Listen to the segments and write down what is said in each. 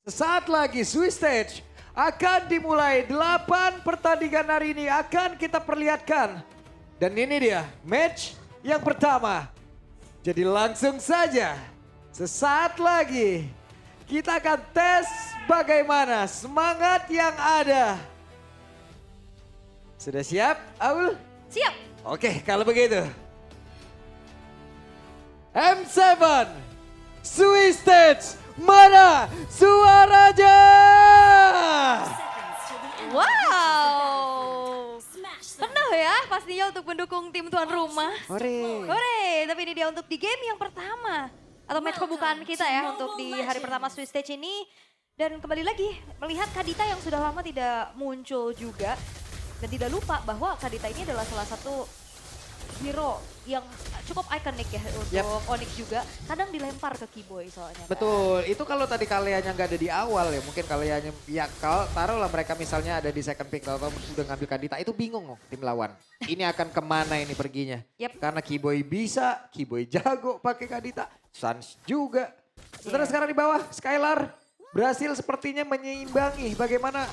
Saat lagi Swiss Stage akan dimulai. 8 pertandingan hari ini akan kita perlihatkan. Dan ini dia match yang pertama. Jadi langsung saja sesaat lagi kita akan tes bagaimana semangat yang ada. Sudah siap, Aul? Siap. Oke, kalau begitu. M7 Swiss Stage, mana suaranya? Wow. Penuh ya pastinya untuk mendukung tim tuan rumah. Hore. Hore, tapi ini dia untuk di game yang pertama. Atau match pembukaan kita ya untuk di hari pertama Swiss Stage ini. Dan kembali lagi melihat Kadita yang sudah lama tidak muncul juga. Dan tidak lupa bahwa Kadita ini adalah salah satu hero yang cukup ikonik ya untuk Onyx juga. Kadang dilempar ke Keyboy soalnya. Betul, itu kalau tadi kaliannya nggak ada di awal ya, mungkin kaliannya, ya kalau taruhlah mereka misalnya ada di second pick atau udah ngambil Kadita, itu bingung loh tim lawan. Ini akan kemana ini perginya? Karena Keyboy bisa, Keyboy jago pakai Kadita, Sans juga. Setelah sekarang di bawah, Skylar berhasil sepertinya menyeimbangi bagaimana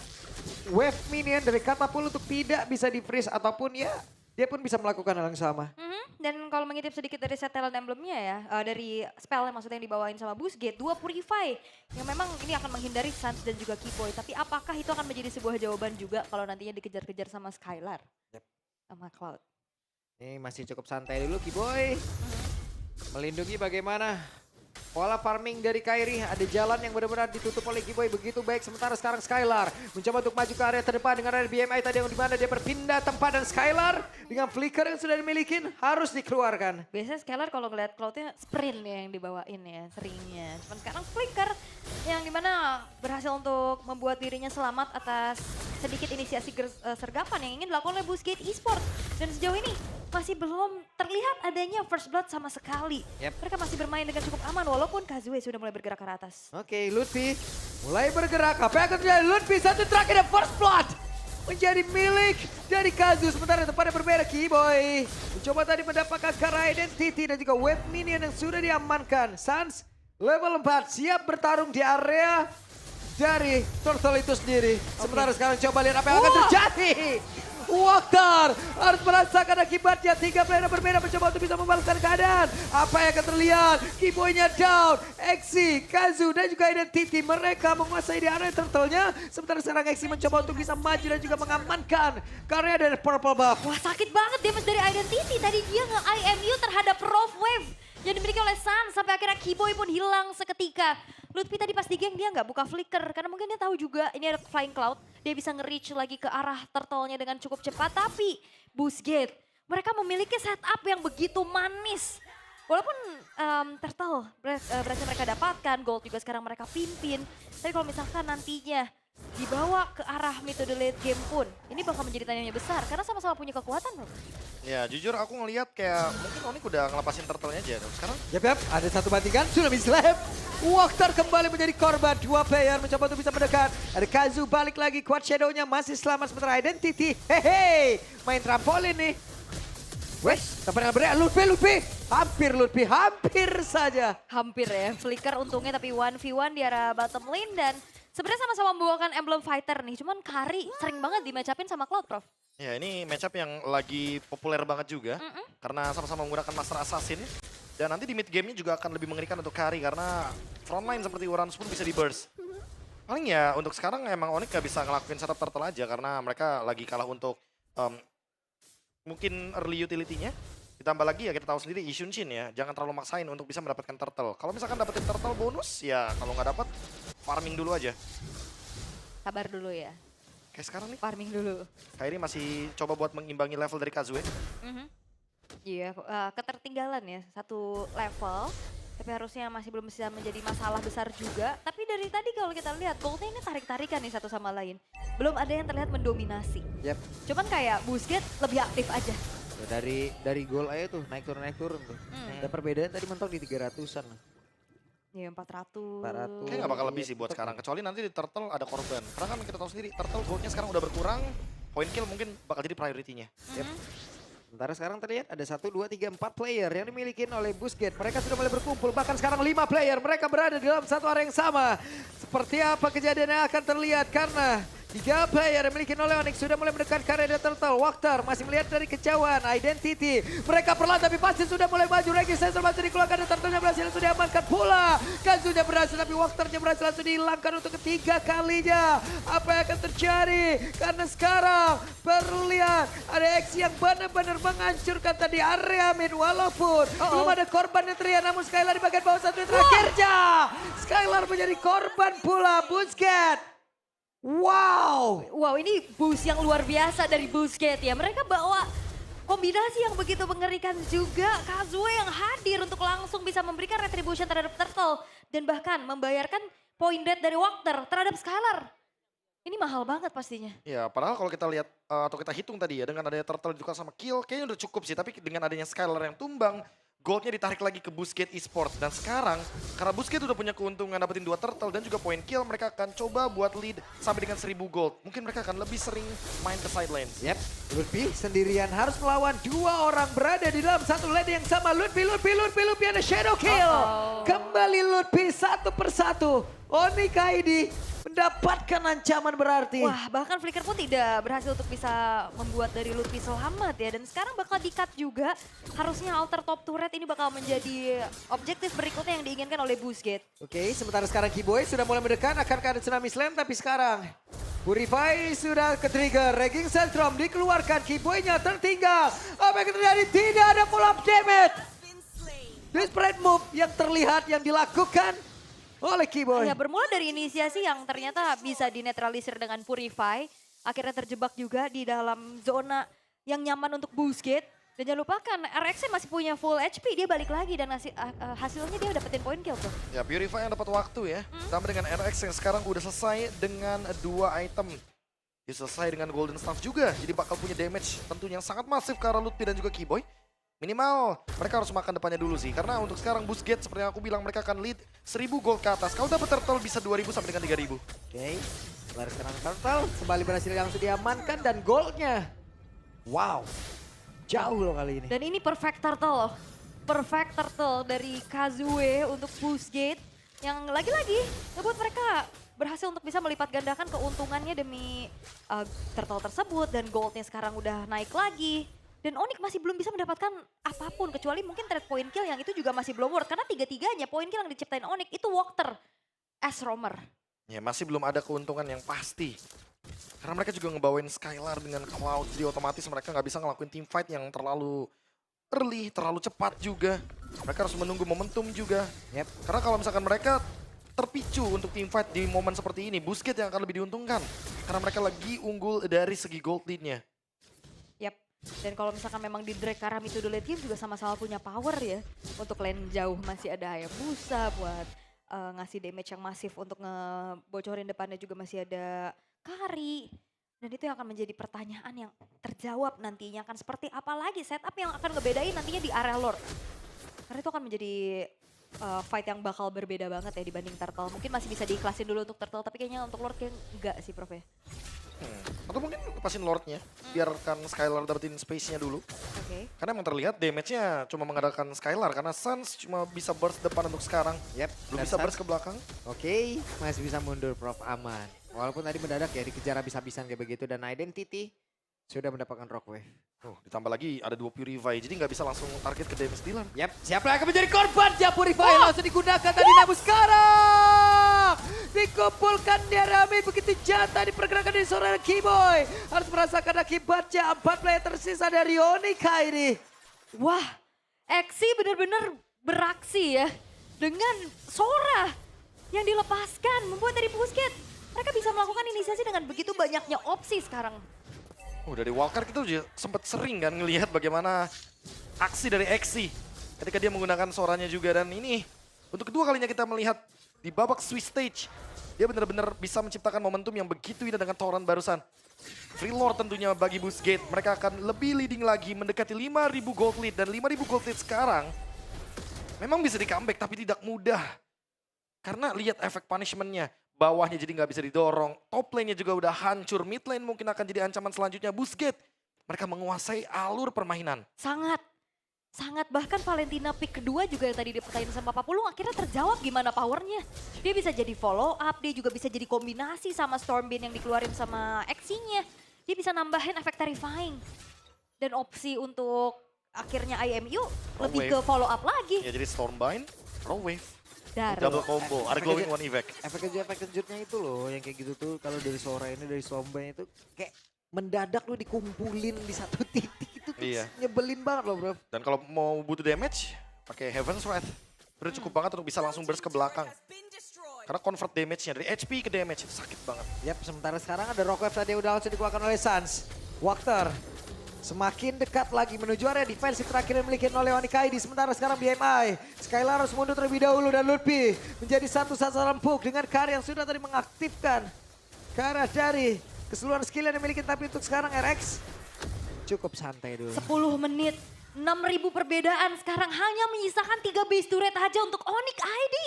wave minion dari Katapult untuk tidak bisa di-freeze ataupun ya dia pun bisa melakukan hal yang sama. Dan kalau mengintip sedikit dari set talent emblemnya ya, dari spell maksudnya yang dibawain sama Boostgate, 2 Purify yang memang ini akan menghindari Sans dan juga Keyboy. Tapi apakah itu akan menjadi sebuah jawaban juga kalau nantinya dikejar-kejar sama Skylar? Sama Cloud. Ini masih cukup santai dulu Keyboy. Melindungi bagaimana pola farming dari Kairi, ada jalan yang benar-benar ditutup oleh Keyboy begitu baik. Sementara sekarang Skylar mencoba untuk maju ke area terdepan dengan area BMI tadi yang dimana dia berpindah tempat, dan Skylar dengan flicker yang sudah dimiliki harus dikeluarkan. Biasanya Skylar kalau ngeliat Cloudnya sprint ya yang dibawain ya seringnya. Cuman sekarang flicker yang dimana berhasil untuk membuat dirinya selamat atas sedikit inisiasi sergapan yang ingin dilakukan oleh Boostgate Esports. Dan sejauh ini masih belum terlihat adanya first blood sama sekali. Mereka masih bermain dengan cukup aman walaupun Kazue sudah mulai bergerak ke atas. Oke, Lutfi mulai bergerak. Apa yang akan terjadi? Lutfi satu terakhir dan first blood menjadi milik dari Kazu. Sementara tempatnya berbeda, Keyboy mencoba tadi mendapatkan Kara Identity dan juga wave minion yang sudah diamankan. Sans level 4 siap bertarung di area dari Turtle itu sendiri. Sementara sekarang coba lihat apa yang akan terjadi. Waktar harus merasakan akibatnya. 3 player berbeda mencoba untuk bisa membalaskan keadaan. Apa yang akan terlihat? Keyboy-nya down. Exi, Kazu dan juga Identity. Mereka menguasai di area turtle-nya. Sementara sekarang Exi mencoba untuk bisa maju dan juga mengamankan karya dari Purple Buff. Wah, sakit banget damage dari Identity. Tadi dia nge-IMU terhadap Rough Wave yang dimiliki oleh Sans. Sampai akhirnya Keyboy pun hilang seketika. Lutfi tadi pas di geng dia nggak buka flicker karena mungkin dia tahu juga ini ada Flying Cloud. Dia bisa nge-reach lagi ke arah turtle-nya dengan cukup cepat. Tapi Boostgate mereka memiliki setup yang begitu manis. Walaupun turtle berhasil mereka dapatkan, gold juga sekarang mereka pimpin. Tapi kalau misalkan nantinya dibawa ke arah metode late game pun, ini bakal menjadi tanyanya besar karena sama-sama punya kekuatan loh. Ya jujur aku ngelihat kayak mungkin Onyx udah ngelepasin turtle-nya aja. Sekarang Yap, ada satu bandingan, Tsunami Slap. Waktar kembali menjadi korban, 2 player mencoba untuk bisa mendekat. Ada Kazu balik lagi, Quad Shadow-nya masih selamat, sementara Identity. Hehe, main trampolin nih. Wes, sampai dengan Lutfi. Hampir saja. Hampir ya, flicker untungnya tapi 1v1 di arah bottom lane dan sebenarnya sama-sama membawakan emblem fighter nih. Cuman Kari sering banget di-match-upin sama Cloud, Prof. ya ini matchup yang lagi populer banget juga. Karena sama-sama menggunakan Master Assassin. Dan nanti di mid game-nya juga akan lebih mengerikan untuk Kari karena frontline seperti Uranus pun bisa di-burst. Paling ya untuk sekarang emang Onyx gak bisa ngelakuin setup turtle aja karena mereka lagi kalah untuk mungkin early utility-nya. Ditambah lagi ya kita tahu sendiri Ishunshin ya, jangan terlalu maksain untuk bisa mendapatkan turtle. Kalau misalkan dapetin turtle bonus ya kalau nggak dapat farming dulu aja. Sabar dulu ya. Kayak sekarang nih. Farming dulu. Kairi masih coba buat mengimbangi level dari Kazue. Iya, ketertinggalan ya satu level. Tapi harusnya masih belum bisa menjadi masalah besar juga. Tapi dari tadi kalau kita lihat, goldnya ini tarik-tarikan nih satu sama lain. Belum ada yang terlihat mendominasi. Cuman kayak Boostgate lebih aktif aja. Ya, dari gol aja tuh, naik turun tuh. Ada perbedaan tadi mentok di 300-an. Ya 400. Kayaknya gak bakal lebih sih buat sekarang. Kecuali nanti di turtle ada korban. Karena kan kita tahu sendiri, turtle goldnya sekarang udah berkurang. Point kill mungkin bakal jadi priority-nya. Sementara sekarang terlihat ada 1, 2, 3, 4 player yang dimiliki oleh Busquets. Mereka sudah mulai berkumpul, bahkan sekarang 5 player. Mereka berada di dalam satu area yang sama. Seperti apa kejadian yang akan terlihat karena 3 player yang dimiliki oleh Onyx sudah mulai mendekat ke area Turtle. Waktar masih melihat dari kejauhan. Identity. Mereka perlahan tapi pasti sudah mulai maju. Regi Sensor masih dikeluarkan dan Turtle-nya berhasil sudah diamankan pula. Kazunya berhasil tapi Waktarnya berhasil langsung dihilangkan untuk ketiga kalinya. Apa yang akan terjadi? Karena sekarang terlihat ada aksi yang benar-benar menghancurkan tadi area mid. Walaupun belum ada korban yang terlihat namun Skylar di bagian bawah satu yang terakhirnya. Skylar menjadi korban pula Busquets. Wow. Wow, ini boost yang luar biasa dari Busquets ya. Mereka bawa kombinasi yang begitu mengerikan juga. Kazue yang hadir untuk langsung bisa memberikan retribution terhadap Turtle. Dan bahkan membayarkan point rate dari Waktar terhadap Skylar. Ini mahal banget pastinya. Ya, padahal kalau kita lihat atau kita hitung tadi ya, dengan adanya Turtle juga sama Kill, kayaknya udah cukup sih. Tapi dengan adanya Skylar yang tumbang, goldnya ditarik lagi ke Busquets Esports. Dan sekarang, karena Busquets udah punya keuntungan dapetin 2 Turtle dan juga point kill, mereka akan coba buat lead sampai dengan 1000 gold. Mungkin mereka akan lebih sering main ke side lanes. Yep, Lutfi sendirian harus melawan 2 orang berada di dalam satu lane yang sama. Lutfi ada shadow kill. Kembali Lutfi satu persatu. Oni Kaidi mendapatkan ancaman berarti. Wah, bahkan Flicker pun tidak berhasil untuk bisa membuat dari Lutfi selamat ya. Dan sekarang bakal di-cut juga. Harusnya alter top turret ini bakal menjadi objektif berikutnya yang diinginkan oleh Busquets. Oke, sementara sekarang Kiboy sudah mulai mendekat. Akankah ada tsunami slam? Tapi sekarang Purify sudah ke-trigger. Ragging Centrum dikeluarkan. Kiboy-nya tertinggal. Apa yang terjadi? Tidak ada pull up damage. Desperate move yang terlihat yang dilakukan oleh Kiboy. Ya, bermula dari inisiasi yang ternyata bisa dinetralisir dengan Purify. Akhirnya terjebak juga di dalam zona yang nyaman untuk Busquets. Dan jangan lupakan RX masih punya full HP, dia balik lagi dan hasilnya dia dapetin point kill tuh. Ya, Purify yang dapat waktu ya. Ditambah dengan RX yang sekarang udah selesai dengan 2 item. Dia selesai dengan Golden Staff juga, jadi bakal punya damage tentunya yang sangat masif ke arah Lutfi dan juga Kiboy. Minimal mereka harus makan depannya dulu sih, karena untuk sekarang Busquets seperti yang aku bilang mereka akan lead 1000 gold ke atas. Kalau dapat Turtle bisa 2000 sampai dengan 3000. Oke, lari sekarang Turtle kembali berhasil langsung diamankan dan goldnya. Wow, jauh loh kali ini. Dan ini perfect turtle loh. Perfect turtle dari Kazue untuk Busquets. Yang lagi-lagi ngebuat mereka berhasil untuk bisa melipat gandakan keuntungannya demi turtle tersebut. Dan goldnya sekarang udah naik lagi. Dan Onyx masih belum bisa mendapatkan apapun kecuali mungkin trade point kill yang itu juga masih belum worth. Karena tiga-tiganya point kill yang diciptain Onyx itu Waktar as roamer. Ya masih belum ada keuntungan yang pasti. Karena mereka juga ngebawain Skylar dengan Cloud, jadi otomatis mereka nggak bisa ngelakuin team fight yang terlalu early, terlalu cepat juga. Mereka harus menunggu momentum juga. Yep. Karena kalau misalkan mereka terpicu untuk team fight di momen seperti ini, Busquets yang akan lebih diuntungkan. Karena mereka lagi unggul dari segi gold lead-nya. Yap. Dan kalau misalkan memang di drag ke arah Mito the late game juga sama-sama punya power ya. Untuk lane jauh masih ada Hayabusa buat ngasih damage yang masif untuk ngebocorin depannya juga masih ada Kari. Dan itu yang akan menjadi pertanyaan yang terjawab nantinya akan seperti apa lagi setup yang akan ngebedain nantinya di area Lord. Karena itu akan menjadi fight yang bakal berbeda banget ya dibanding Turtle. Mungkin masih bisa diikhlasin dulu untuk Turtle tapi kayaknya untuk Lord kayak enggak sih Prof ya. Atau mungkin lepasin Lordnya, biarkan Skylar dapetin space-nya dulu. Oke. Karena emang terlihat damage-nya cuma mengandalkan Skylar, karena Suns cuma bisa burst depan untuk sekarang. Yep. Belum dan bisa Suns- burst ke belakang. Oke, masih bisa mundur Prof aman. Walaupun tadi mendadak ya dikejar habis-habisan kayak begitu dan Identity sudah mendapatkan Rockwave. Ditambah lagi ada 2 Purify, jadi nggak bisa langsung target ke damage dealer. Yap, siapa yang akan menjadi korban? Ya Purify langsung digunakan tadi namun sekarang dikumpulkan di Rami begitu jatah dipergerakan dari seorang Kiboy. Harus merasakan akibatnya 4 player tersisa dari Onika ini. Wah, Exi benar-benar beraksi ya. Dengan Sora yang dilepaskan membuat dari Busquets. Mereka bisa melakukan inisiasi dengan begitu banyaknya opsi sekarang. Dari Walker kita juga sempat sering kan ngelihat bagaimana aksi dari Exi ketika dia menggunakan Soranya juga. Dan ini untuk kedua kalinya kita melihat di babak Swiss Stage. Dia benar-benar bisa menciptakan momentum yang begitu indah dengan Tauren barusan. Free Lord tentunya bagi Busquets. Mereka akan lebih leading lagi mendekati 5.000 gold lead. Dan 5.000 gold lead sekarang memang bisa di comeback tapi tidak mudah. Karena lihat efek punishment-nya. Bawahnya jadi nggak bisa didorong. Top lane-nya juga udah hancur. Mid lane mungkin akan jadi ancaman selanjutnya. Busquets mereka menguasai alur permainan. Sangat. Sangat, bahkan Valentina pick kedua juga yang tadi dipertain sama Papulung akhirnya terjawab gimana powernya. Dia bisa jadi follow up, dia juga bisa jadi kombinasi sama Stormbeam yang dikeluarin sama X-nya. Dia bisa nambahin efek terrifying. Dan opsi untuk akhirnya IMU lebih ke follow up lagi. Ya jadi Stormbind, Raw Wave, Dar. double combo, ada glowing one effect. Efek kejutnya itu loh, yang kayak gitu tuh kalau dari Sora ini, dari Stormbind itu kayak mendadak lu dikumpulin di satu titik itu tuh nyebelin banget loh bro. Dan kalau mau butuh damage, pakai Heaven's Wrath. Udah cukup banget untuk bisa langsung burst ke belakang. Karena convert damage-nya dari HP ke damage itu sakit banget. Yap, sementara sekarang ada Rockwave tadi yang udah langsung dikeluarkan oleh Suns. Walker semakin dekat lagi menuju area defensif terakhir yang dimiliki oleh Onyx ID. Sementara sekarang BMI, Skylar harus mundur terlebih dahulu dan Lutfi menjadi satu sasaran empuk dengan Kari yang sudah tadi mengaktifkan ke arah dari keseluruhan skill yang dimiliki. Tapi untuk sekarang RX cukup santai dulu. 10 menit, 6.000 perbedaan sekarang hanya menyisakan 3 base turret aja untuk Onyx ID.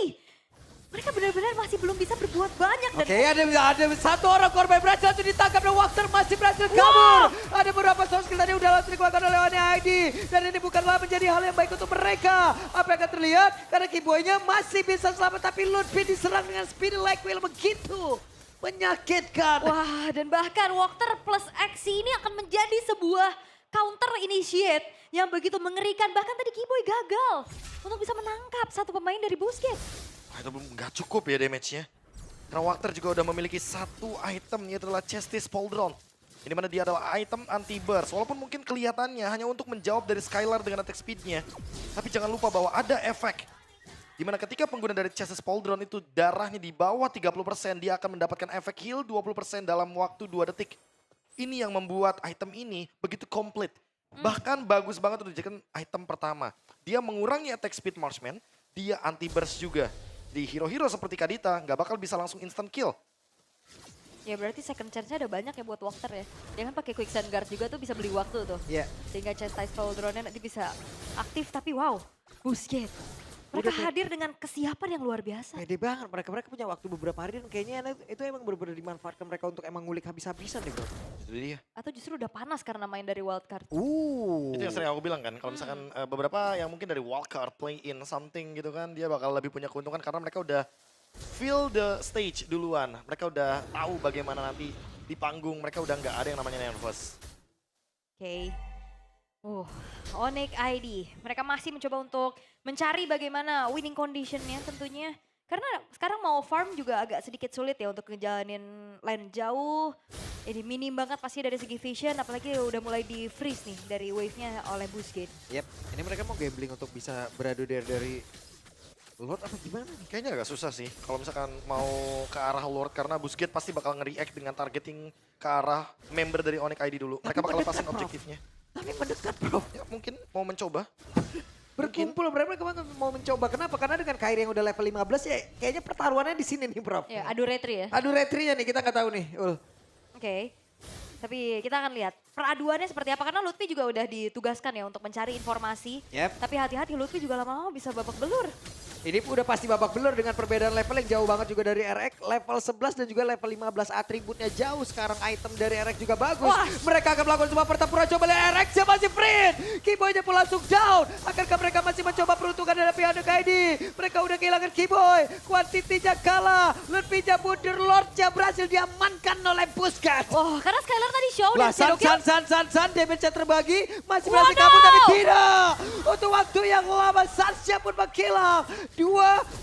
Mereka benar-benar masih belum bisa berbuat banyak. Oke, ada satu orang korban berhasil untuk ditangkap dan Walker masih berhasil kabur. Ada beberapa soft skill tadi udah langsung dikeluarkan oleh Onyx ID. Dan ini bukanlah menjadi hal yang baik untuk mereka. Apa yang akan terlihat? Karena Kiboy-nya masih bisa selamat tapi Lutfi diserang dengan speed like wheel begitu menyakitkan. Wah, dan bahkan Walker plus X ini akan menjadi sebuah counter initiate yang begitu mengerikan. Bahkan tadi Kiboy gagal untuk bisa menangkap satu pemain dari Busquets. Itu nggak cukup ya damage-nya. Karena Walker juga udah memiliki satu item, yaitu adalah Chestis Pauldron. Ini mana dia adalah item anti-burst. Walaupun mungkin kelihatannya hanya untuk menjawab dari Skylar dengan attack speed-nya. Tapi jangan lupa bahwa ada efek. Dimana ketika pengguna dari Chestis Pauldron itu darahnya di bawah 30%, dia akan mendapatkan efek heal 20% dalam waktu 2 detik. Ini yang membuat item ini begitu komplit. Bahkan bagus banget untuk dijadikan item pertama. Dia mengurangi attack speed marksman, dia anti-burst juga. Di hero-hero seperti Kadita nggak bakal bisa langsung instant kill. Ya berarti second chance-nya ada banyak ya buat Walker ya. Dia kan pakai quicksand guard juga tuh bisa beli waktu tuh. Iya. Sehingga Chastise Pauldron-nya nanti bisa aktif tapi wow, Busquets. Mereka hadir dengan kesiapan yang luar biasa. Pede banget mereka punya waktu beberapa hari dan kayaknya itu emang benar-benar dimanfaatkan mereka untuk emang ngulik habis-habisan deh bro. Itu dia. Atau justru udah panas karena main dari wildcard. Itu yang sering aku bilang kan, kalau misalkan beberapa yang mungkin dari wildcard play in something gitu kan, dia bakal lebih punya keuntungan karena mereka udah feel the stage duluan. Mereka udah tahu bagaimana nanti di panggung, mereka udah nggak ada yang namanya nervous. Oke. Onyx ID. Mereka masih mencoba untuk mencari bagaimana winning conditionnya tentunya. Karena sekarang mau farm juga agak sedikit sulit ya untuk ngejalanin lane jauh. Ini minim banget pasti dari segi vision, apalagi udah mulai di freeze nih dari wave-nya oleh Busquets. Yap, ini mereka mau gambling untuk bisa beradu dari Lord apa gimana nih? Kayaknya agak susah sih kalau misalkan mau ke arah Lord karena Busquets pasti bakal nge-react dengan targeting ke arah member dari Onyx ID dulu. Mereka bakal lepasin objektifnya. Tapi mendekat bro. Ya mungkin mau mencoba. Berkumpul mereka mau mencoba. Kenapa? Karena dengan Kairi yang udah level 15 ya kayaknya pertaruhannya di sini nih bro. Ya, adu retri ya. Adu retrinya nih kita nggak tahu nih. Oke. Tapi kita akan lihat peraduannya seperti apa. Karena Lutfi juga udah ditugaskan ya untuk mencari informasi. Yep. Tapi hati-hati Lutfi juga lama-lama bisa babak belur. Ini udah pasti babak belur dengan perbedaan level yang jauh banget juga dari RX. Level 11 dan juga level 15 atributnya jauh. Sekarang item dari RX juga bagus. Wah. Mereka akan melakukan sebuah pertempuran. Coba lihat RX yang masih free. Kiboy-nya pun langsung down. Akankah mereka masih mencoba peruntungan dari pihak ID? Mereka udah kehilangan Kiboy. Kuantitinya kalah. Lutfi-nya mundur. Lord-nya berhasil diamankan oleh Busquets. Karena Skylar tadi show dan San, Shadowkill. San, damage-nya terbagi. Masih berhasil kabur tapi tidak. Untuk waktu yang lama, Sansnya pun menghilang. 2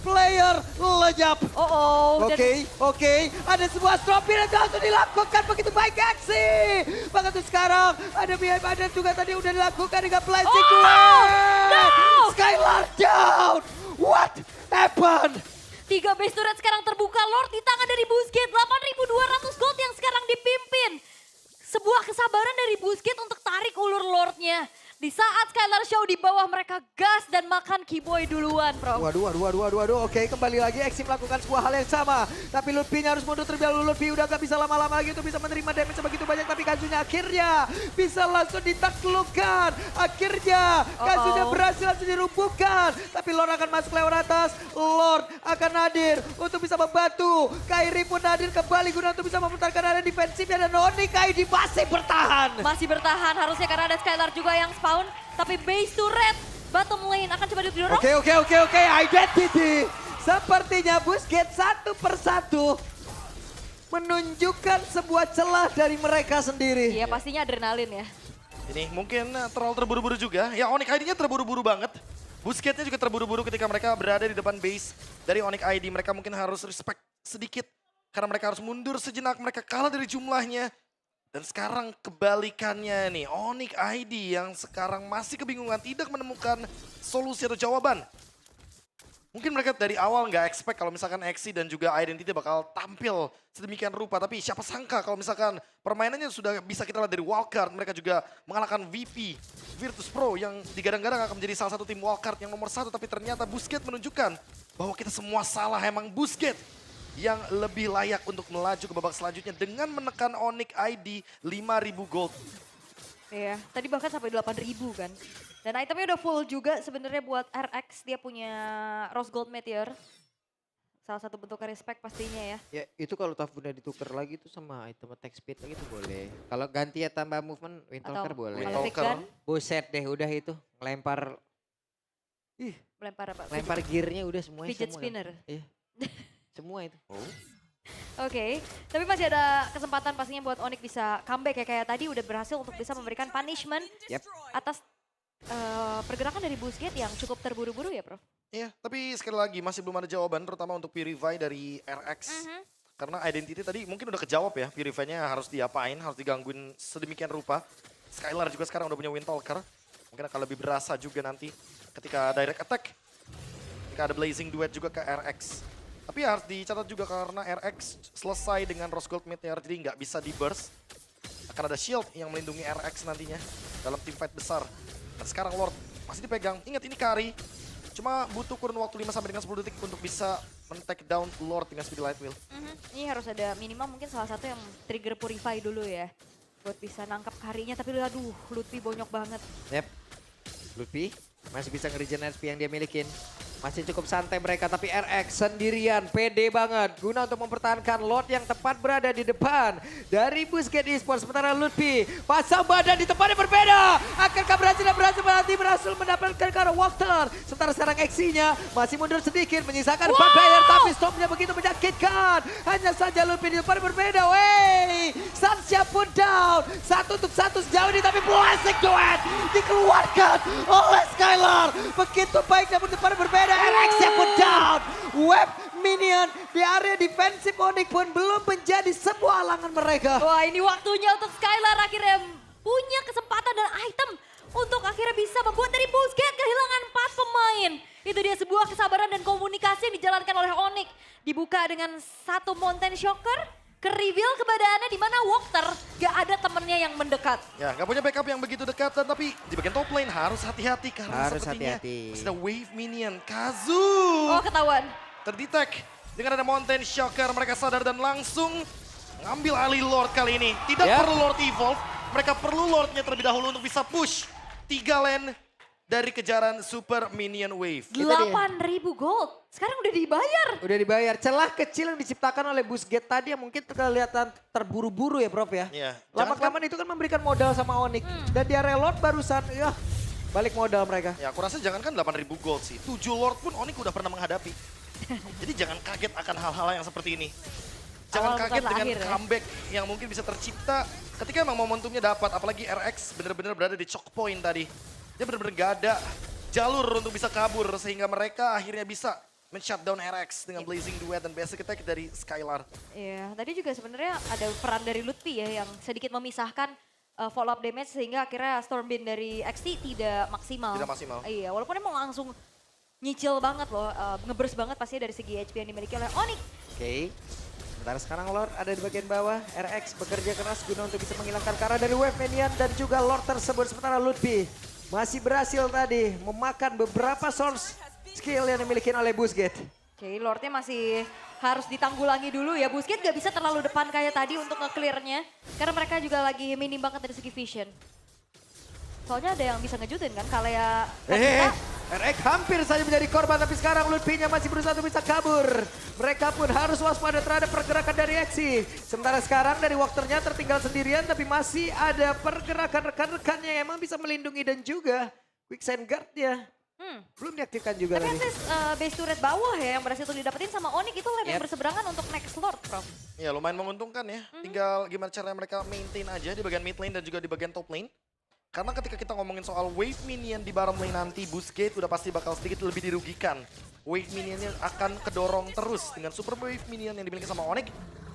player lenyap. Oke. Ada sebuah stropir yang langsung dilakukan begitu baik aksi. Bahkan tuh sekarang ada BM dan juga tadi udah dilakukan dengan blessing Skylar down. What happened? 3 base turret sekarang terbuka. Lord di tangan dari Busquets. 8.200 gold yang sekarang dipimpin. Sebuah kesabaran dari Busquets untuk tarik ulur Lordnya. Di saat Skylar Show di bawah mereka gas dan makan Keyboy duluan, Bro. Waduh. Oke, kembali lagi Exi melakukan sebuah hal yang sama. Tapi Lutfi-nya harus mundur terlebih dahulu. Lutfi udah gak bisa lama-lama lagi untuk bisa menerima damage sebegitu banyak. Tapi Kazunya akhirnya bisa langsung ditaklukkan. Akhirnya Kazunya berhasil langsung dirumpuhkan. Tapi Lord akan masuk lewat atas. Lord akan hadir untuk bisa membantu. Kairi pun hadir kembali guna untuk bisa memutarkan area defensifnya. Dan Onyx ID masih bertahan. Masih bertahan harusnya karena ada Skylar juga yang spawn. Tapi base to red. Bottom lane akan coba didorong. Oke. Identity. Sepertinya Busquets satu persatu menunjukkan sebuah celah dari mereka sendiri. Iya pastinya adrenalin ya. Ini mungkin terlalu terburu-buru juga. Ya Onyx ID-nya terburu-buru banget. Busquets-nya juga terburu-buru ketika mereka berada di depan base dari Onyx ID. Mereka mungkin harus respect sedikit. Karena mereka harus mundur sejenak. Mereka kalah dari jumlahnya. Dan sekarang kebalikannya nih, Onyx ID yang sekarang masih kebingungan, tidak menemukan solusi atau jawaban. Mungkin mereka dari awal nggak expect kalau misalkan Exi dan juga Identity bakal tampil sedemikian rupa. Tapi siapa sangka kalau misalkan permainannya sudah bisa kita lihat dari wildcard. Mereka juga mengalahkan VP, Virtus Pro yang digadang-gadang akan menjadi salah satu tim wildcard yang nomor 1. Tapi ternyata Busquets menunjukkan bahwa kita semua salah, emang Busquets yang lebih layak untuk melaju ke babak selanjutnya dengan menekan Onyx ID 5.000 gold. Iya, tadi bahkan sampai 8.000 kan. Dan itemnya udah full juga sebenarnya buat RX. Dia punya Rose Gold Meteor. Salah satu bentuk respect pastinya ya. Ya itu kalau Tafuna ditukar lagi tuh sama item attack speed lagi tuh boleh. Kalau ganti ya tambah movement, Windtalker boleh. Malefic Gun. Buset deh udah itu, ngelempar. Melempar apa? Lempar gearnya udah semuanya. Fidget semua. spinner. Iya. Semua itu. Oke, tapi masih ada kesempatan pastinya buat Onyx bisa comeback ya. Kayak tadi udah berhasil untuk bisa memberikan punishment atas pergerakan dari Busquets yang cukup terburu-buru ya, Prof? Iya, tapi sekali lagi masih belum ada jawaban terutama untuk Purify dari RX. Karena Identity tadi mungkin udah kejawab ya, Purify-nya harus diapain, harus digangguin sedemikian rupa. Skylar juga sekarang udah punya Windtalker. Mungkin akan lebih berasa juga nanti ketika direct attack. Ketika ada Blazing Duet juga ke RX. Tapi harus dicatat juga karena RX selesai dengan Rose Gold Meteor, jadi nggak bisa di-burst. Akan ada shield yang melindungi RX nantinya dalam tim fight besar. Dan sekarang Lord masih dipegang. Ingat ini Kari. Cuma butuh kurun waktu 5 sampai dengan 10 detik untuk bisa men-take down Lord dengan speed light wheel. Ini harus ada minimal mungkin salah satu yang trigger Purify dulu ya. Buat bisa nangkap Karinya, tapi aduh Lutfi bonyok banget. Yep. Lutfi masih bisa nge-regen HP yang dia milikin. Masih cukup santai mereka, tapi RX sendirian, pede banget. Guna untuk mempertahankan Lord yang tepat berada di depan dari Busquets Esports. Sementara Lutfi pasang badan di tempat yang berbeda. Akankah berhasil mendapatkan ke arah Walter. Sementara sekarang Exi-nya masih mundur sedikit, menyisakan Vampire. Tapi stopnya begitu menyakitkan. Hanya saja Lutfi di tempat yang berbeda. Wey, Sansha pun down. 1 untuk 1 sejauh ini, tapi Blazing Duet dikeluarkan oleh Skylar. Begitu baik namun di tempat yang berbeda. RX-nya pun down. Web minion di area defensif Onyx pun belum menjadi sebuah halangan mereka. Wah, ini waktunya untuk Skylar akhirnya punya kesempatan dan item untuk akhirnya bisa membuat dari Busquets kehilangan 4 pemain. Itu dia sebuah kesabaran dan komunikasi yang dijalankan oleh Onyx. Dibuka dengan satu Mountain Shocker. Ke-reveal kepada Anda di mana Walker gak ada temennya yang mendekat. Ya, gak punya backup yang begitu dekat, tapi di bagian top lane harus hati-hati karena Harus sepertinya hati-hati. sudah wave minion Kazu. Oh, ketahuan. Terdetek dengan ada Mountain Shocker, mereka sadar dan langsung ngambil alih Lord kali ini. Tidak perlu Lord evolve, mereka perlu Lordnya terlebih dahulu untuk bisa push 3 lane dari kejaran Super Minion Wave. 8.000 gold. Sekarang udah dibayar. Udah dibayar. Celah kecil yang diciptakan oleh Busquets tadi yang mungkin kelihatan terburu-buru ya Prof ya. Iya. Lama-kelamaan itu kan memberikan modal sama Onyx. Dan di area Lord barusan ya balik modal mereka. Ya aku rasa jangankan 8.000 gold sih, 7 Lord pun Onyx udah pernah menghadapi. Jadi jangan kaget akan hal-hal yang seperti ini. Jangan Awal kaget bukanlah dengan akhir, ya. comeback yang mungkin bisa tercipta ketika emang momentumnya dapat. Apalagi RX benar-benar berada di choke point tadi. Dia benar-benar gak ada jalur untuk bisa kabur sehingga mereka akhirnya bisa men-shutdown RX dengan Blazing Duet dan basic attack dari Skylar. Iya, tadi juga sebenarnya ada peran dari Lutfi ya yang sedikit memisahkan follow up damage sehingga akhirnya Stormwind dari XT tidak maksimal. Tidak maksimal. Iya, walaupun emang langsung nyicil banget loh, ngeburst banget pastinya dari segi HP yang dimiliki oleh Onyx. Oke. Sementara sekarang Lord ada di bagian bawah. RX bekerja keras guna untuk bisa menghilangkan Kara dari wave minion dan juga Lord tersebut. Sementara Lutfi masih berhasil tadi memakan beberapa source skill yang dimiliki oleh Busquets. Oke, Lordnya masih harus ditanggulangi dulu ya. Busquets gak bisa terlalu depan kayak tadi untuk nge-clearnya. Karena mereka juga lagi minim banget dari segi vision. Soalnya ada yang bisa ngejutin kan, kalau ya... RX hampir saja menjadi korban, tapi sekarang Lutfi-nya masih berusaha untuk bisa kabur. Mereka pun harus waspada terhadap pergerakan dari Exi. Sementara sekarang dari Walkernya tertinggal sendirian, tapi masih ada pergerakan rekan-rekannya yang emang bisa melindungi dan juga quicksand guard-nya. Belum diaktifkan juga tapi tadi. at least base turret bawah ya yang berhasil tuh didapetin sama Onyx itu lem yang berseberangan untuk next Lord, Prof. Ya lumayan menguntungkan ya. Tinggal gimana caranya mereka maintain aja di bagian mid lane dan juga di bagian top lane. Karena ketika kita ngomongin soal wave minion di bottom lane nanti, Busquets udah pasti bakal sedikit lebih dirugikan. Wave minionnya akan kedorong terus dengan super wave minion yang dimiliki sama Onyx.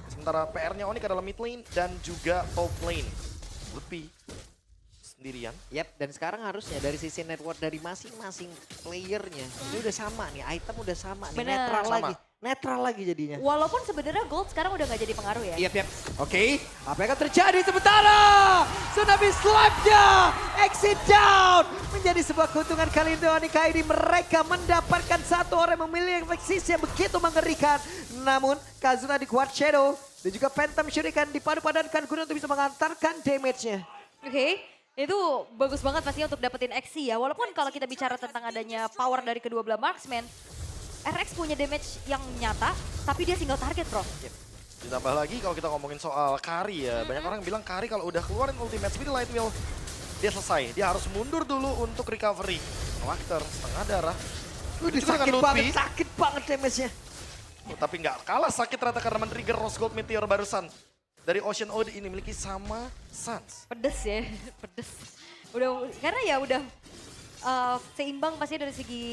Sementara PR-nya Onyx adalah mid lane dan juga top lane. Lebih sendirian. Dan sekarang harusnya dari sisi network dari masing-masing playernya ini udah sama nih, item udah sama nih, Bener. netral lagi jadinya. Walaupun sebenarnya gold sekarang udah gak jadi pengaruh ya. Oke, apa yang akan terjadi sementara? Tsunami slap-nya, exit down. Menjadi sebuah keuntungan kali ini Onyx ID. Mereka mendapatkan satu orang yang memiliki eksis yang begitu mengerikan. Namun Kazuna di Quad Shadow dan juga Phantom Shuriken dipadu-padankan guna untuk bisa mengantarkan damage-nya. Oke, itu bagus banget pastinya untuk dapetin Exi ya. Walaupun kalau kita bicara tentang adanya power dari kedua belah marksman, RX punya damage yang nyata, tapi dia single target, Bro. Ditambah lagi kalau kita ngomongin soal Kari ya, banyak orang bilang Kari kalau udah keluarin ultimate speed light wheel, dia selesai. Dia harus mundur dulu untuk recovery. Walker setengah darah. Sakit banget damage-nya. Tapi nggak kalah sakit ternyata karena men-trigger Rose Gold Meteor barusan. Dari Ocean Ode ini miliki sama Suns. Pedes ya, pedes. Karena ya udah seimbang pasti dari segi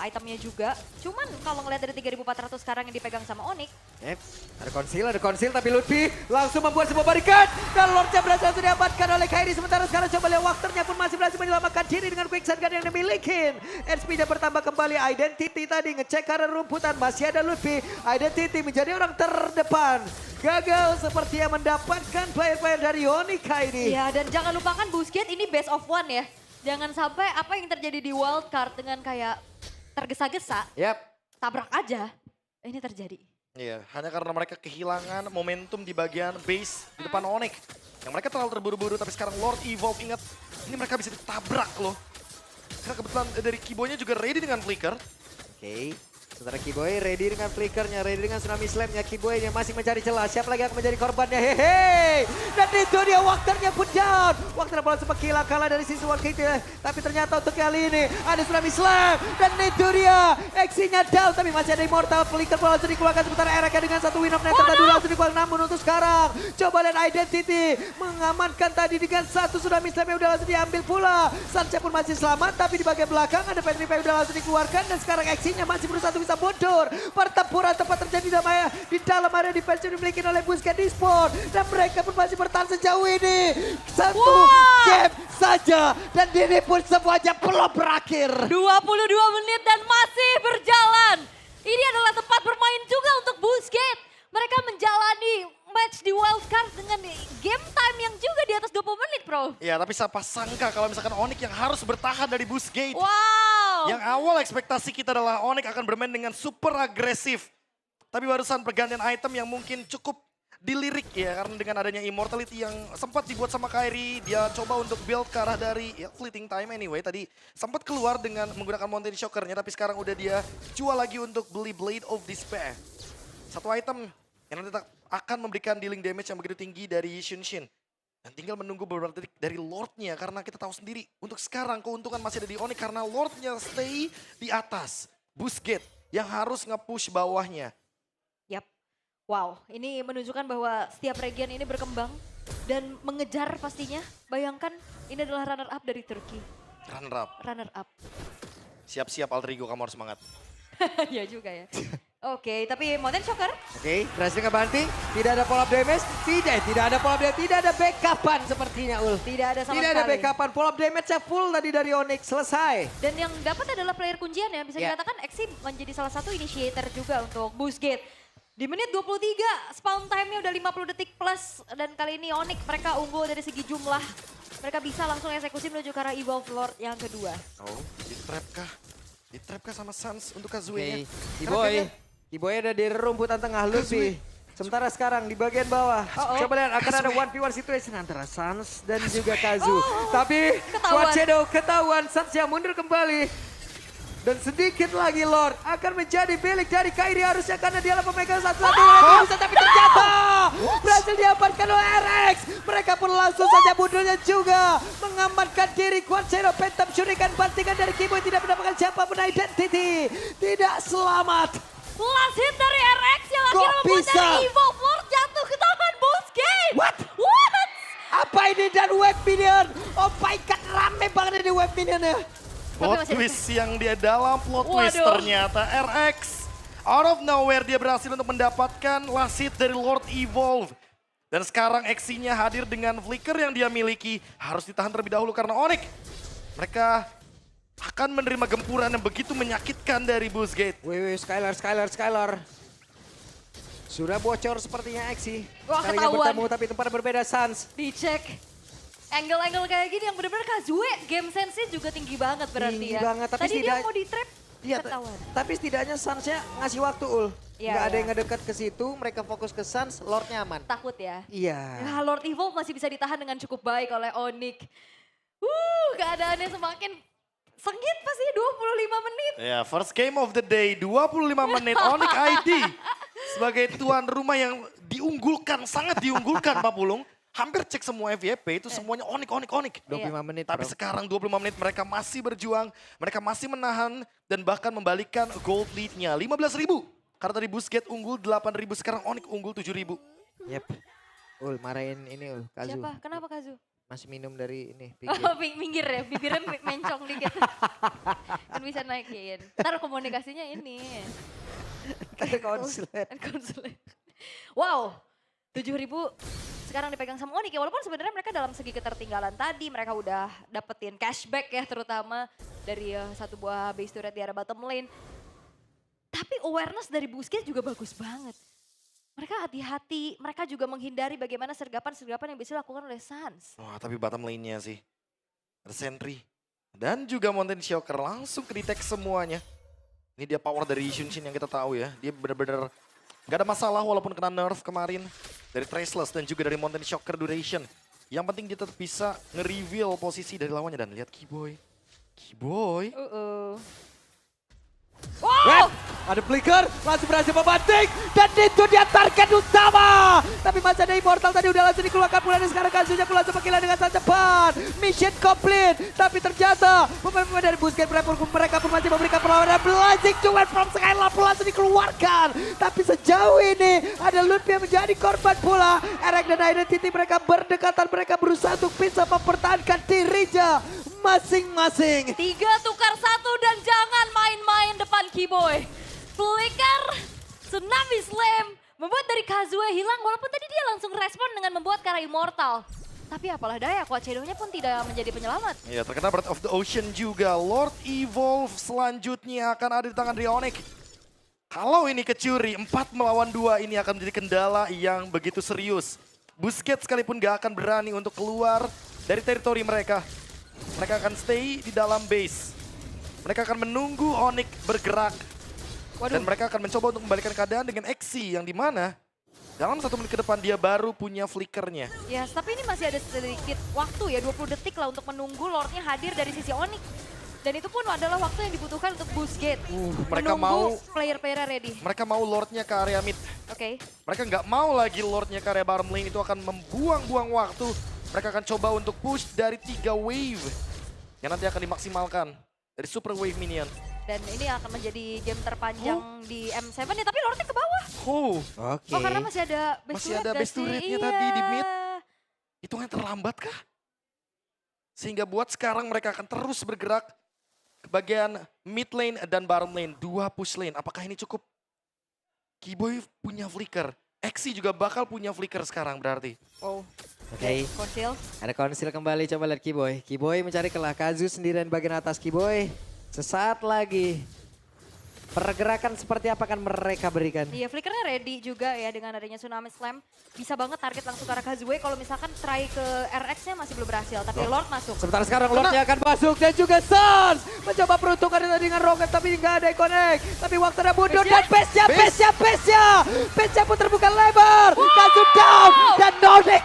itemnya juga. Cuman kalau ngeliat dari 3.400 sekarang yang dipegang sama Onyx. Ada konsil tapi Lutfi langsung membuat sebuah barikat. Dan Lordnya berhasil diamankan oleh Kairi. Sementara sekarang coba lihat Walkernya pun masih berhasil menyelamatkan diri dengan quicksand gun yang dimiliki. SP-nya bertambah kembali. Identity tadi ngecek karena rumputan. Masih ada Lutfi. Identity menjadi orang terdepan. Gagal seperti yang mendapatkan player-player dari Onyx ID. Iya, dan jangan lupakan Busquets ini best of one ya. Jangan sampai apa yang terjadi di wildcard dengan kayak tergesa-gesa, tabrak aja, ini terjadi. Iya, hanya karena mereka kehilangan momentum di bagian base di depan Onyx. Yang mereka terlalu terburu-buru, tapi sekarang Lord Evolve, ingat, ini mereka bisa ditabrak loh. Karena kebetulan dari Kiboynya juga ready dengan flicker. Oke. Sementara Kiboy ready dengan flickernya, ready dengan tsunami slamnya. Kiboynya masih mencari celah. Siapa lagi yang akan menjadi korbannya? Hehe. Dan itu dia Walkernya pun down. Walker bola sempat hilang kalah dari sisi Walker. Tapi ternyata untuk kali ini ada tsunami slam. Dan itu dia. Exinya down tapi masih ada immortal. Flicker bola langsung dikeluarkan sementara Erika dengan satu win of net. Tadi langsung dikeluarkan namun untuk sekarang. Coba lihat Identity. Mengamankan tadi dengan satu tsunami slam yang udah langsung diambil pula. Sanche pun masih selamat tapi di bagian belakang ada Petrified udah langsung dikeluarkan. Dan sekarang Exinya masih berusaha untuk bisa mundur. Pertempuran tempat terjadi di dalam area defense yang dimiliki oleh Busquets di Sport. Dan mereka pun masih bertahan sejauh ini. Satu game saja. Dan ini pun semuanya belum berakhir. 22 menit dan masih berjalan. Ini adalah tempat bermain juga untuk Busquets. Mereka menjalani match di wildcard dengan game time yang juga di atas 20 menit, Bro. Ya, tapi siapa sangka kalau misalkan Onyx yang harus bertahan dari Busquets. Wow. Yang awal ekspektasi kita adalah Onyx akan bermain dengan super agresif. Tapi barusan pergantian item yang mungkin cukup dilirik ya. Karena dengan adanya immortality yang sempat dibuat sama Kairi. Dia coba untuk build ke arah dari fleeting time anyway. Tadi sempat keluar dengan menggunakan Mountain Shockernya. Tapi sekarang udah dia jual lagi untuk beli Blade of Despair. Satu item yang nanti akan memberikan dealing damage yang begitu tinggi dari Xunshin. Dan tinggal menunggu beberapa detik dari Lordnya karena kita tahu sendiri untuk sekarang keuntungan masih ada di Onyx karena Lordnya stay di atas. Busquets yang harus nge-push bawahnya. Yap. Wow, ini menunjukkan bahwa setiap region ini berkembang dan mengejar pastinya. Bayangkan ini adalah runner up dari Turki. Runner up. Runner up. Siap-siap Altrigo, kamu harus semangat. Iya juga ya. Oke, tapi Mountain Shocker. Oke, berhasil ngebanting. Tidak ada follow up damage. Tidak ada follow up damage. Tidak ada backupan sepertinya, Ul. Tidak ada sama Tidak sekali. ada backupan. Follow up damage-nya full tadi dari Onyx. Selesai. Dan yang dapat adalah player kuncian ya. Bisa dikatakan Exi menjadi salah satu initiator juga untuk Busquets. Di menit 23, spawn time-nya udah 50 detik plus. Dan kali ini Onyx mereka unggul dari segi jumlah mereka bisa langsung eksekusi menuju ke arah Evolve Lord yang kedua. Oh, di-trap kah? Di-trap kah sama Sans untuk Kazuya-nya? Kiboy ada di rumputan tengah Luffy. Sementara sekarang di bagian bawah, coba lihat akan ada 1v1 situation antara Sans dan juga Kazu. Tapi ketahuan. Squad Shadow ketahuan, Sans yang mundur kembali. Dan sedikit lagi Lord akan menjadi milik dari Kairi harusnya karena dialah pemegang satu-satu. Tapi ternyata berhasil diamankan oleh RX. Mereka pun langsung saja mundurnya juga. Mengamankan diri Squad Shadow. Phantom Shuriken bantingan dari Kiboy tidak mendapatkan siapapun identity. Tidak selamat. Last hit dari RX yang Kok akhirnya membuat bisa? dari Evolve Lord jatuh ke tangan Busquets. What? What? Apa ini dan web minion? Oh my god, rame banget ini web minionnya. Plot twist yang dia dalam plot twist Waduh. ternyata RX. Out of nowhere dia berhasil untuk mendapatkan last hit dari Lord Evolve. Dan sekarang Exinya hadir dengan flicker yang dia miliki. Harus ditahan terlebih dahulu karena Onyx. Mereka akan menerima gempuran yang begitu menyakitkan dari Busquets. Wih, Skylar. Sudah bocor sepertinya Exi. Wah, Kalinya ketahuan. bertemu tapi tempat berbeda Sans. Dicek. Angle-angle kayak gini yang benar-benar Kazue game sense-nya juga tinggi banget berarti Tinggi ya. banget, tapi Tadi dia setidaknya- mau di-trap, Iya, ketahuan. tapi setidaknya Sansnya ngasih waktu Ul. Iya, Nggak ada iya. yang ngedekat ke situ, mereka fokus ke Sans, Lordnya aman. Takut ya. Iya. Nah, Lord Evolve masih bisa ditahan dengan cukup baik oleh Onyx. Keadaannya semakin sengit pasti 25 menit. Ya, first game of the day, 25 menit Onyx ID. Sebagai tuan rumah yang diunggulkan, sangat diunggulkan Pak Pulung. Hampir cek semua FYP itu semuanya Onyx. 25 menit. Tapi bro. sekarang 25 menit mereka masih berjuang, mereka masih menahan dan bahkan membalikan gold lead-nya 15.000. Karena tadi Busquets unggul 8.000, sekarang Onyx unggul 7.000. Yep. Ul, marahin ini Ul, Kazu. Siapa? Kenapa Kazu? Masih minum dari ini, Oh, minggir ya, bibirnya mencong dikit. Kan bisa naikin. Ntar komunikasinya ini. Ada konslet. Konsulen. Wow, 7.000 sekarang dipegang sama Onyx ya. Walaupun sebenarnya mereka dalam segi ketertinggalan tadi, mereka udah dapetin cashback ya terutama dari satu buah base turret di arah bottom lane. Tapi awareness dari Busquets juga bagus banget. Mereka hati-hati, mereka juga menghindari bagaimana sergapan-sergapan yang bisa dilakukan oleh Sans. Wah, tapi bottom lane-nya sih. Ada Sentry. Dan juga Mountain Shocker langsung ke-detect semuanya. Ini dia power dari Shunshin yang kita tahu ya. Dia benar-benar gak ada masalah walaupun kena nerf kemarin. Dari Traceless dan juga dari Mountain Shocker Duration. Yang penting dia tetap bisa nge-reveal posisi dari lawannya. Dan lihat Kiboy. Wow! Ada flicker, langsung berhasil membanting. Dan itu dia target utama. Tapi masih ada Immortal tadi udah langsung dikeluarkan pula. Dan sekarang Kazunya pun langsung menghilang dengan sangat cepat. Mission complete. Tapi ternyata pemain-pemain dari Busquets mereka pun masih memberikan perlawanan. Blazing Duel from Skylar pun langsung dikeluarkan. Tapi sejauh ini ada Luffy yang menjadi korban pula. RX dan Identity mereka berdekatan. Mereka berusaha untuk bisa mempertahankan dirinya masing-masing. 3 tukar 1 dan jangan main-main depan Kiboy. Flicker, Tsunami Slam, membuat dari Kazue hilang walaupun tadi dia langsung respon dengan membuat Kara Immortal. Tapi apalah daya, Squad Shadow-nya pun tidak menjadi penyelamat. Ya, terkena Breath of the Ocean juga. Lord Evolve selanjutnya akan ada di tangan dari Onyx. Kalau ini kecuri, 4 melawan 2 ini akan menjadi kendala yang begitu serius. Busquets sekalipun gak akan berani untuk keluar dari teritori mereka. Mereka akan stay di dalam base. Mereka akan menunggu Onyx bergerak. Dan mereka akan mencoba untuk membalikan keadaan dengan Exi yang dimana dalam 1 menit ke depan dia baru punya flickernya. Yes, tapi ini masih ada sedikit waktu ya, 20 detik lah untuk menunggu Lordnya hadir dari sisi Onyx. Dan itu pun adalah waktu yang dibutuhkan untuk Busquets. Mereka menunggu mau player-player ready. mereka mau Lordnya ke area mid. Oke. Mereka nggak mau lagi Lordnya ke area bottom lane, itu akan membuang-buang waktu. Mereka akan coba untuk push dari 3 wave yang nanti akan dimaksimalkan dari super wave minion. Dan ini akan menjadi game terpanjang di M7 ya, tapi Lordnya ke bawah. Oke. Oh, karena masih ada base Masih turret ada gak base sih? turretnya Iya. tadi di mid. Itu yang terlambat kah? Sehingga buat sekarang mereka akan terus bergerak ke bagian mid lane dan bottom lane. 2 push lane, apakah ini cukup? Kiboy punya flicker. Exi juga bakal punya flicker sekarang berarti. Wow. Oke. Konsil. Ada konsil kembali, coba lihat Kiboy. Kiboy mencari kelah, Kazu sendirian bagian atas Kiboy. Sesaat lagi. Pergerakan seperti apa akan mereka berikan? Iya, Flickernya ready juga ya dengan adanya Tsunami Slam. Bisa banget target langsung ke arah Kazuya kalau misalkan try ke RX-nya masih belum berhasil. Tapi Lord masuk. Sebentar sekarang Lordnya akan masuk dan juga Sans mencoba peruntungan dengan Rocket tapi nggak ada yang connect. Tapi waktunya mundur dan Pesnya pun terbuka lebar. Kazu down dan Nordic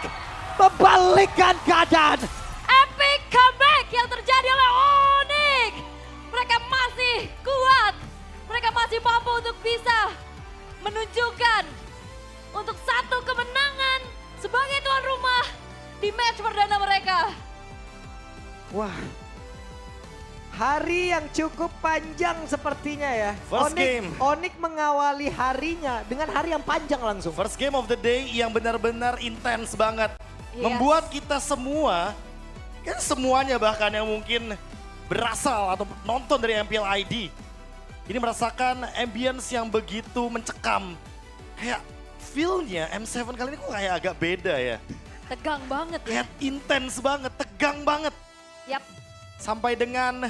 membalikkan keadaan. Epic comeback yang terjadi oleh Onyx. Mereka masih kuat. Mereka masih mampu untuk bisa menunjukkan untuk satu kemenangan sebagai tuan rumah di match perdana mereka. Wah, hari yang cukup panjang sepertinya ya. First game. Onyx mengawali harinya dengan hari yang panjang langsung. First game of the day yang benar-benar intens banget. Yes. Membuat kita semua, kan semuanya bahkan yang mungkin berasal atau nonton dari MPL ID. Ini merasakan ambience yang begitu mencekam. Kayak feel-nya M7 kali ini kok kayak agak beda ya. Tegang banget ya. Kayak intens banget, tegang banget. Yap. Sampai dengan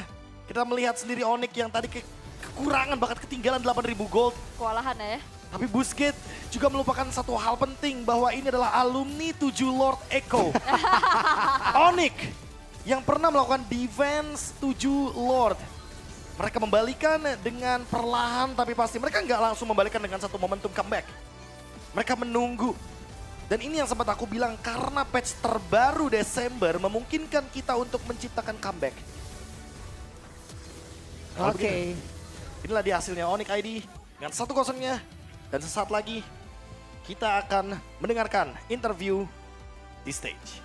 kita melihat sendiri Onyx yang tadi kekurangan bahkan ketinggalan 8.000 gold. Kewalahan ya. Tapi Busquets juga melupakan satu hal penting bahwa ini adalah alumni 7 Lord Echo. Onyx yang pernah melakukan defense 7 Lord. Mereka membalikan dengan perlahan tapi pasti. Mereka nggak langsung membalikan dengan satu momentum comeback. Mereka menunggu. Dan ini yang sempat aku bilang karena patch terbaru Desember memungkinkan kita untuk menciptakan comeback. Oke. Inilah dia hasilnya Onyx ID dengan 1-0-nya. Dan sesaat lagi kita akan mendengarkan interview di stage.